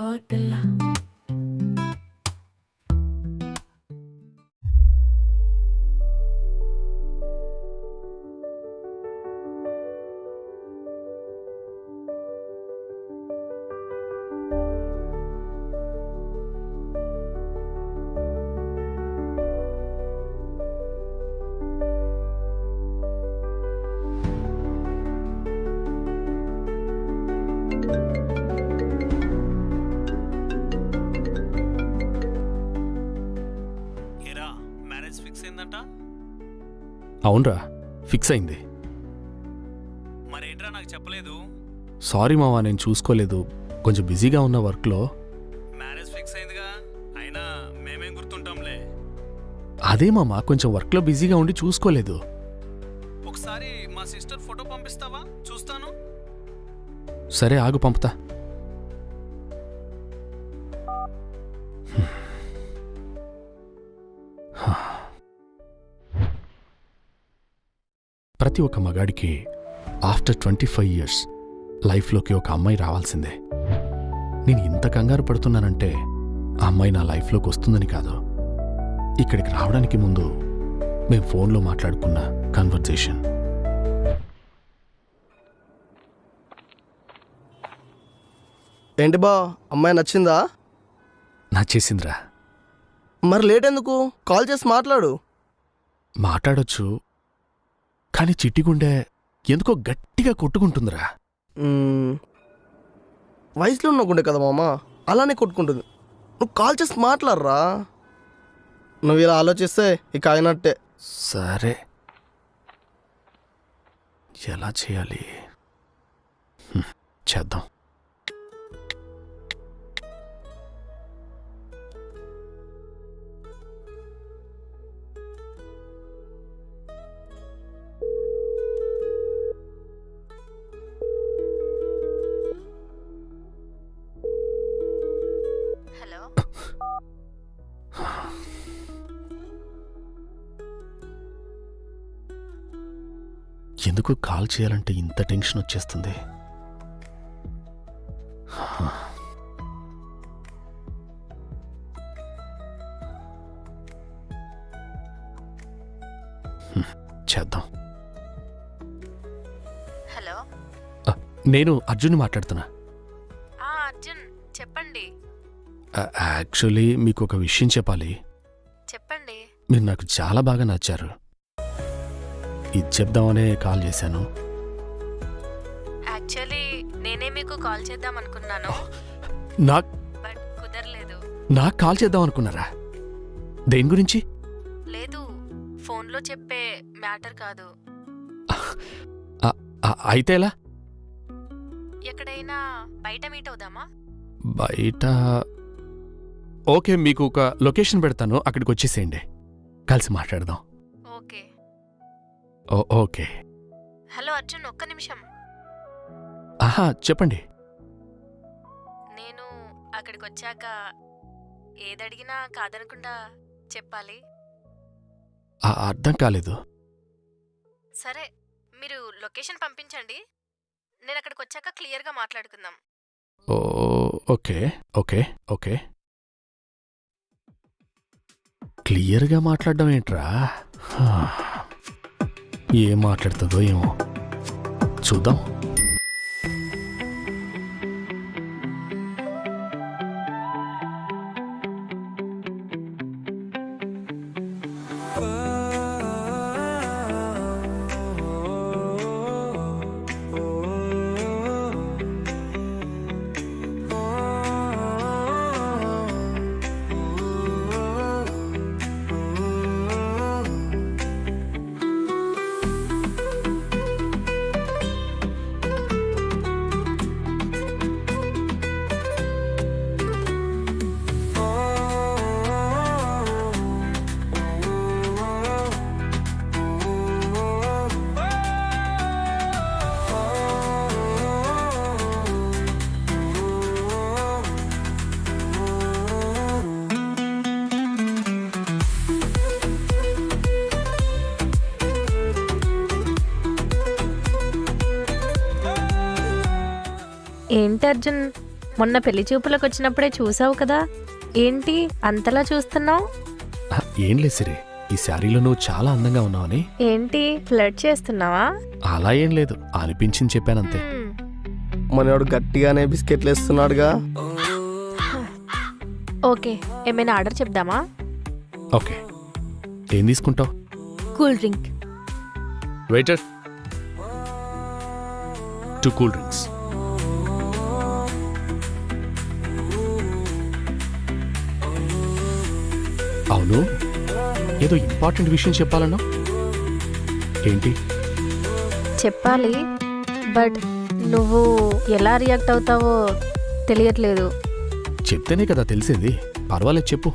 Bottle అవునరా, fix అయింది. మరేంట్రా నాకు చెప్పలేదు? సారీ మావా, నేను చూసుకోలేదు, కొంచెం బిజీగా ఉన్న వర్క్లో. మ్యారేజ్ ఫిక్స్ అయిందిగా, అయినా మేమేం గుర్తుంటాంలే. అదే మామా, కొంచెం వర్క్లో బిజీగా ఉండి చూసుకోలేదు. ఒకసారి మా సిస్టర్ ఫోటో పంపిస్తావా? చూస్తాను. సరే ఆగు, పంపుతా. ప్రతి ఒక్క మగాడికి ఆఫ్టర్ 25 years లైఫ్లోకి ఒక అమ్మాయి రావాల్సిందే. నేను ఇంత కంగారు పడుతున్నానంటే ఆ అమ్మాయి నా లైఫ్లోకి వస్తుందని కాదు, ఇక్కడికి రావడానికి ముందు మేం ఫోన్లో మాట్లాడుకున్న కన్వర్జేషన్. ఏంటి బా, అమ్మాయి నచ్చిందా? నచ్చేసిందిరా. మరి లేట్ ఎందుకు? కాల్ చేసి మాట్లాడు. మాట్లాడొచ్చు, కానీ చిట్టిగుండె ఎందుకో గట్టిగా కొట్టుకుంటుందిరా. వయసులో ఉన్నకుండే కదా మామ, అలానే కొట్టుకుంటుంది. నువ్వు కాల్ చేసి మాట్లాడరా. నువ్వు ఇలా ఆలోచిస్తే ఇక అయినట్టే. సరే, ఎలా చేయాలి? చేద్దాం. హలో, ఎందుకు కాల్ చేయాలంటే ఇంత టెన్షన్ వచ్చేస్తుంది? చేద్దాం. హలో. నేను అర్జున్ మాట్లాడుతున్నా. అర్జున్ చెప్పండి. యాక్చువల్లీ మీకు ఒక విషయం చెప్పాలి. చెప్పండి. మీరు నాకు చాలా బాగా నచ్చారు. ఇది చెప్దామనే కాల్ చేశాను. యాక్చువల్లీ నేనే మీకు కాల్ చేద్దాం అనుకున్నాను, నాకు బట్ కుదరలేదు. నాకు కాల్ చేద్దాం అనుకున్నారా? దేని గురించి? లేదు, ఫోన్లో చెప్పే మ్యాటర్ కాదు. అయితే ఎలా? ఎక్కడైనా బయట మీట్ అవుదామా? బయట? ఓకే, మీకు ఒక లొకేషన్ పెడతాను, అక్కడికి వచ్చేసేయండి, కలిసి మాట్లాడదాం. ఓకే. ఓకే. హలో అర్జున్, ఒక్క నిమిషం. చెప్పండి. నేను అక్కడికి వచ్చాక ఏదడిగినా కాదనకుండా చెప్పాలి. అర్థం కాలేదు. సరే, మీరు లొకేషన్ పంపించండి, నేను అక్కడికి వచ్చాక క్లియర్గా మాట్లాడుకుందాం. Okay okay okay. క్లియర్గా మాట్లాడడం ఏంట్రా? ఏం మాట్లాడుతుందో ఏమో చూద్దాం. ఏంటి అర్జున్, మొన్న పెళ్లి చూపులకు వచ్చినప్పుడే చూసావు కదా, ఏంటి అంతలా చూస్తున్నావు? ఏం లేదు సిరి, ఈ శారీలో నువ్వు చాలా అందంగా ఉన్నావని. ఏంటి ఫ్లర్ట్ చేస్తున్నావా? అలా ఏం లేదు, అనిపించింది చెప్పానంతే. మనోడు గట్టిగానే బిస్కెట్లు వేస్తున్నాడుగా. ఓకే, ఏమైనా ఆర్డర్ చెప్దామా? ఓకే, ఏం తీసుకుంటావు? Cool drink. Waiter, 2 cool drinks. అవును, ఏదో ఇంపార్టెంట్ విషయం చెప్పాలన్నా, ఏంటి? చెప్పాలి, బట్ నువ్వు ఎలా రియాక్ట్ అవుతావో తెలియట్లేదు. చెప్తేనే కదా తెలిసేది, పర్వాలేదు చెప్పు.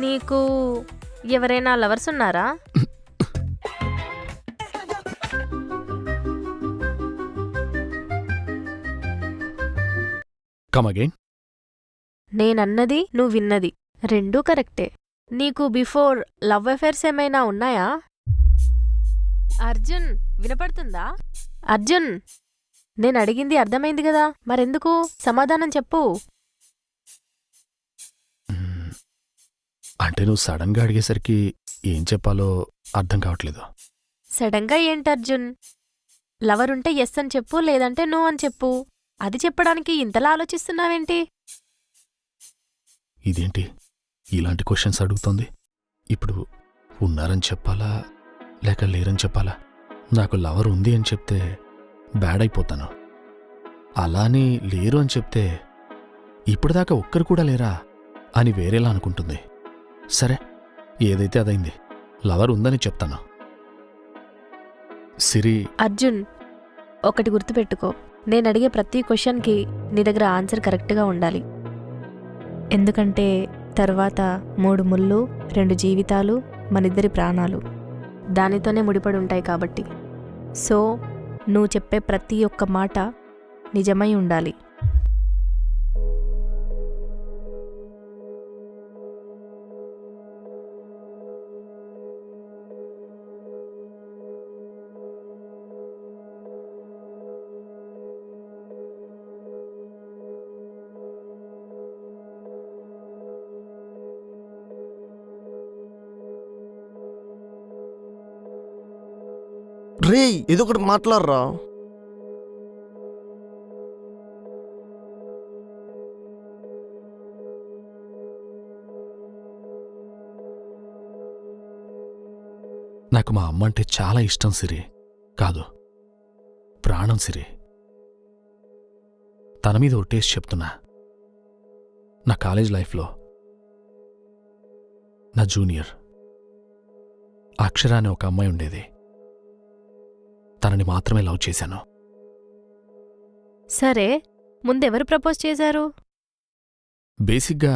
నీకు ఎవరైనా లవర్స్ ఉన్నారా? Come again. నేనన్నది నువ్వు విన్నది రెండూ కరెక్టే. నీకు బిఫోర్ లవ్ అఫైర్స్ ఏమైనా ఉన్నాయా? అర్జున్, వినపడుతుందా? అర్జున్, నేను అడిగింది అర్థమైంది కదా, మరెందుకు? సమాధానం చెప్పు. అంటే నువ్వు సడన్గా అడిగేసరికి ఏం చెప్పాలో అర్థం కావట్లేదు. సడన్గా ఏంటి అర్జున్? లవర్ ఉంటే ఎస్ అని చెప్పు, లేదంటే నో అని చెప్పు. అది చెప్పడానికి ఇంతలా ఆలోచిస్తున్నావేంటి? ఇదేంటి ఇలాంటి క్వశ్చన్స్ అడుగుతోంది? ఇప్పుడు ఉన్నారని చెప్పాలా లేక లేరని చెప్పాలా? నాకు లవర్ ఉంది అని చెప్తే బ్యాడ్ అయిపోతాను, అలా అని లేరు అని చెప్తే ఇప్పటిదాకా ఒక్కరు కూడా లేరా అని వేరేలా అనుకుంటుంది. సరే, ఏదైతే అదైంది, లవర్ ఉందని చెప్తాను. సిరి. అర్జున్, ఒకటి గుర్తుపెట్టుకో, నేను అడిగే ప్రతి క్వశ్చన్కి నీ దగ్గర ఆన్సర్ కరెక్ట్గా ఉండాలి. ఎందుకంటే తర్వాత 3 ముళ్ళు, 2 జీవితాలు, మనిద్దరి ప్రాణాలు దానితోనే ముడిపడి ఉంటాయి కాబట్టి. సో నువ్వు చెప్పే ప్రతి ఒక్క మాట నిజమై ఉండాలి. రే, ఏదో ఒకటి మాట్లాడరా. నాకు మా అమ్మ అంటే చాలా ఇష్టం సిరి, కాదు ప్రాణం సిరి. తన మీద ఒట్టేసి చెప్తున్నా, నా కాలేజ్ లైఫ్లో నా జూనియర్ అక్షర అనే ఒక అమ్మాయి ఉండేది. తనని మాత్రమే లవ్ చేశాను. సరే, ముందెవరు ప్రపోజ్ చేశారు? బేసిక్గా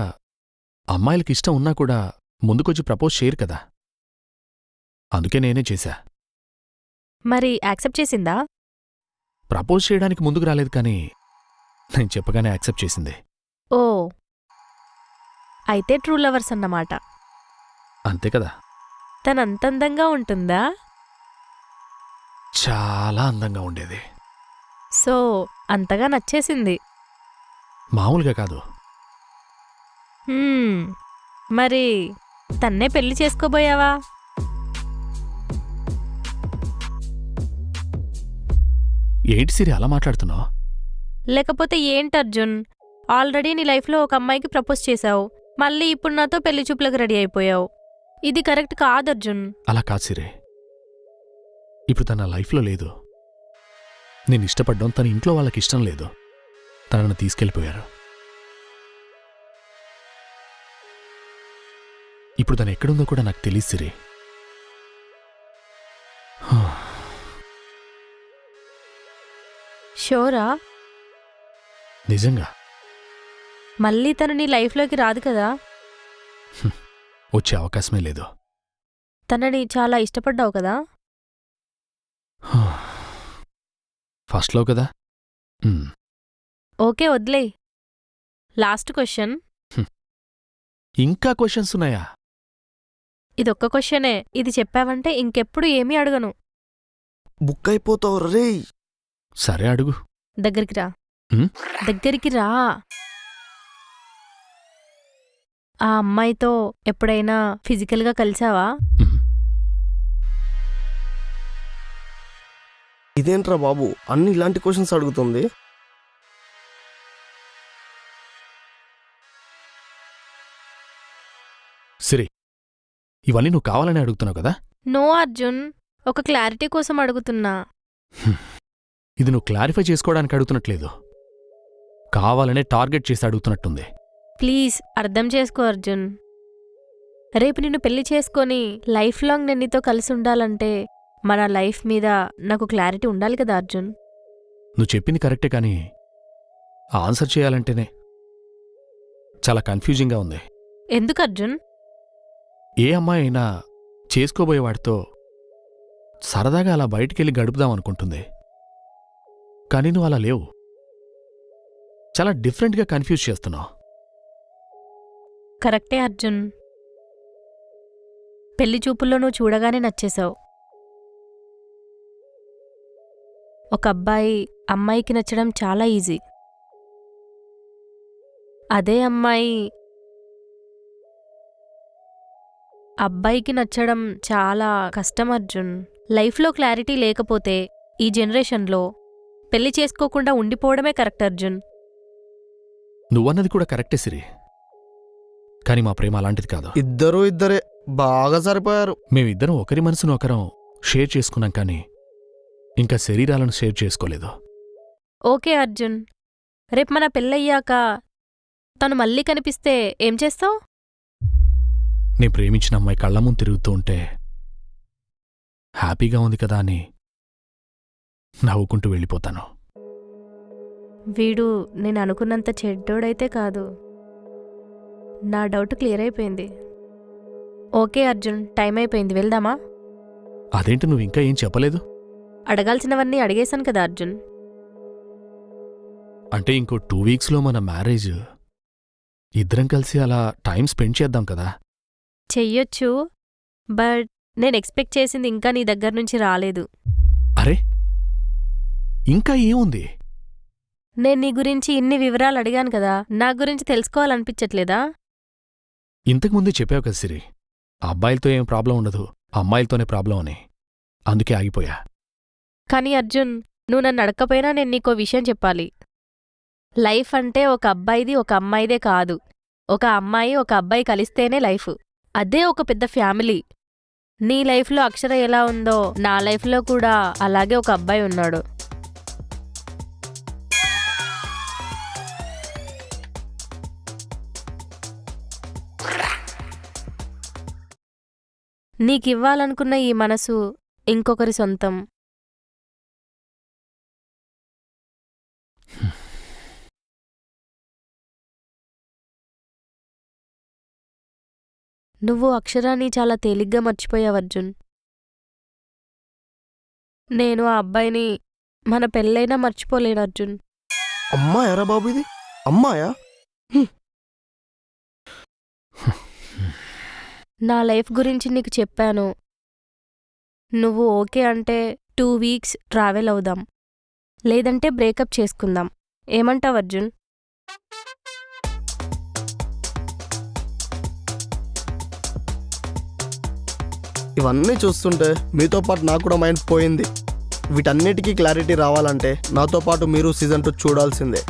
అమ్మాయిలకి ఇష్టం ఉన్నా కూడా ముందుకొచ్చి ప్రపోజ్ చేయరు కదా, అందుకే నేనే చేశా. మరి యాక్సెప్ట్ చేసిందా? ప్రపోజ్ చేయడానికి ముందుకు రాలేదు, కానీ నేను చెప్పగానే యాక్సెప్ట్ చేసింది. ఓ, అయితే ట్రూ లవర్స్ అన్నమాట. అంతే కదా. తనంతందంగా ఉంటుందా? చాలా అందంగా ఉండేది. సో అంతగా నచ్చేసింది. మామూలుగా కాదు. మరి తన్నే పెళ్లి చేసుకోబోయావా? ఏంటి సిరి అలా మాట్లాడుతున్నావు? లేకపోతే ఏంటి అర్జున్, ఆల్రెడీ నీ లైఫ్లో ఒక అమ్మాయికి ప్రపోజ్ చేశావు, మళ్ళీ ఇప్పుడు నాతో పెళ్లి చూపులకు రెడీ అయిపోయావు. ఇది కరెక్ట్ కాదు అర్జున్. అలా కాదు సిరి, ఇప్పుడు తన లైఫ్లో లేదు. నేను ఇష్టపడ్డం తన ఇంట్లో వాళ్ళకి ఇష్టం లేదు. తనను తీసుకెళ్ళిపోయారు. ఇప్పుడు తను ఎక్కడుందో కూడా నాకు తెలియదు సిరి. షోరా? నిజంగా మళ్ళీ తను నీ లైఫ్లోకి రాదు కదా? వచ్చే అవకాశమే లేదు. తనని చాలా ఇష్టపడ్డావు కదా? ఫస్ట్లో కదా. ఓకే, వదిలే. Last question. ఇంకా క్వశ్చన్స్ ఉన్నాయా? ఇదొక్క క్వశ్చనే. ఇది చెప్పావంటే ఇంకెప్పుడు ఏమీ అడగను. బుక్ అయిపోతావు రే. సరే అడుగు. దగ్గరికి రా. ఉమ్, దగ్గరికి రా. ఆ అమ్మాయితో ఎప్పుడైనా ఫిజికల్గా కలిసావా? ఉమ్. ఇదేంట్రా బాబు అన్ని ఇలాంటి క్వశ్చన్స్ అడుగుతుంది. సిరి, ఇవన్నీ నువ్వు కావాలని అడుగుతున్నావు కదా. నో అర్జున్, ఒక క్లారిటీ కోసం అడుగుతున్నా. ఇది నువ్వు క్లారిఫై చేసుకోవడానికి అడుగుతున్నట్లేదు, కావాలనే టార్గెట్ చేసి అడుగుతున్నట్టుంది. ప్లీజ్ అర్థం చేసుకో అర్జున్. రేపు నిన్ను పెళ్లి చేసుకొని లైఫ్ లాంగ్ నేను నీతో కలిసి ఉండాలంటే మన లైఫ్ మీద నాకు క్లారిటీ ఉండాలి కదా అర్జున్. నువ్వు చెప్పింది కరెక్టే, కానీ ఆన్సర్ చేయాలంటేనే చాలా కన్ఫ్యూజింగ్గా ఉంది. ఎందుకు అర్జున్? ఏ అమ్మాయి అయినా చేసుకోబోయేవాడితో సరదాగా అలా బయటికెళ్ళి గడుపుదాం అనుకుంటుంది, కానీ నువ్వు అలా లేవు. చాలా డిఫరెంట్గా కన్ఫ్యూజ్ చేస్తున్నావు. కరెక్టే అర్జున్. పెళ్లి చూపుల్లో నువ్వు చూడగానే నచ్చేశావు. ఒక అబ్బాయి అమ్మాయికి నచ్చడం చాలా ఈజీ. అదే అమ్మాయి అబ్బాయికి నచ్చడం చాలా కష్టం అర్జున్. లైఫ్లో క్లారిటీ లేకపోతే ఈ జనరేషన్లో పెళ్లి చేసుకోకుండా ఉండిపోవడమే కరెక్ట్ అర్జున్. నువ్వన్నది కూడా కరెక్టే సిరి, కానీ మా ప్రేమ అలాంటిది కాదు. ఇద్దరే బాగా సరిపోయారు. మేమిద్దరం ఒకరి మనసును ఒకరం షేర్ చేసుకున్నాం, కానీ ఇంకా శరీరాలను షేర్ చేసుకోలేదు. ఓకే అర్జున్, రేపు మన పెళ్ళయ్యాక తను మళ్ళీ కనిపిస్తే ఏం చేస్తావు? నేను ప్రేమించిన అమ్మాయి కళ్ళ ముందు తిరుగుతూ ఉంటే హ్యాపీగా ఉంది కదా అని నవ్వుకుంటూ వెళ్ళిపోతాను. వీడు నేను అనుకున్నంత చెడ్డోడైతే కాదు. నా డౌట్ క్లియర్ అయిపోయింది. ఓకే అర్జున్, టైం అయిపోయింది, వెళ్దామా? అదేంటి నువ్వు ఇంకా ఏం చెప్పలేదు? అడగాల్సినవన్నీ అడిగేశాను కదా అర్జున్. అంటే ఇంకో 2 వీక్స్లో మన మ్యారేజ్. ఇద్దరం కలిసి అలా టైం స్పెండ్ చేద్దాం కదా. చెయ్యొచ్చు, బట్ నేను ఎక్స్పెక్ట్ చేసింది ఇంకా నీ దగ్గర నుంచి రాలేదు. అరే, ఇంకా ఏముంది? నేను నీ గురించి ఇన్ని వివరాలు అడిగాను కదా, నా గురించి తెలుసుకోవాలనిపించట్లేదా? ఇంతకుముందే చెప్పావు కదా సిరి, ఆ అబ్బాయిలతో ఏం ప్రాబ్లం ఉండదు, అమ్మాయిలతోనే ప్రాబ్లం అని. అందుకే ఆగిపోయా. కానీ అర్జున్, నువ్వు నన్ను అడగకపోయినా నేను నీకో విషయం చెప్పాలి. లైఫ్ అంటే ఒక అబ్బాయిది ఒక అమ్మాయిదే కాదు. ఒక అమ్మాయి ఒక అబ్బాయి కలిస్తేనే లైఫ్. అదే ఒక పెద్ద ఫ్యామిలీ. నీ లైఫ్లో అక్షర ఎలా ఉందో నా లైఫ్లో కూడా అలాగే ఒక అబ్బాయి ఉన్నాడు. నీకివ్వాలనుకున్న ఈ మనసు ఇంకొకరి సొంతం. నువ్వు అక్షరాన్ని చాలా తేలిగ్గా మర్చిపోయావు అర్జున్. నేను ఆ అబ్బాయిని మన పెళ్ళైనా మర్చిపోలేను అర్జున్. అమ్మాయారా బాబు ఇది? అమ్మాయా? నా లైఫ్ గురించి నీకు చెప్పాను. నువ్వు ఓకే అంటే 2 వీక్స్ ట్రావెల్ అవుదాం, లేదంటే బ్రేకప్ చేసుకుందాం. ఏమంటావు అర్జున్? ఇవన్నీ చూస్తుంటే మీతో పాటు నాకు కూడా మైండ్ పోయింది. వీటన్నిటికీ క్లారిటీ రావాలంటే నాతో పాటు మీరు సీజన్ 2 చూడాల్సిందే.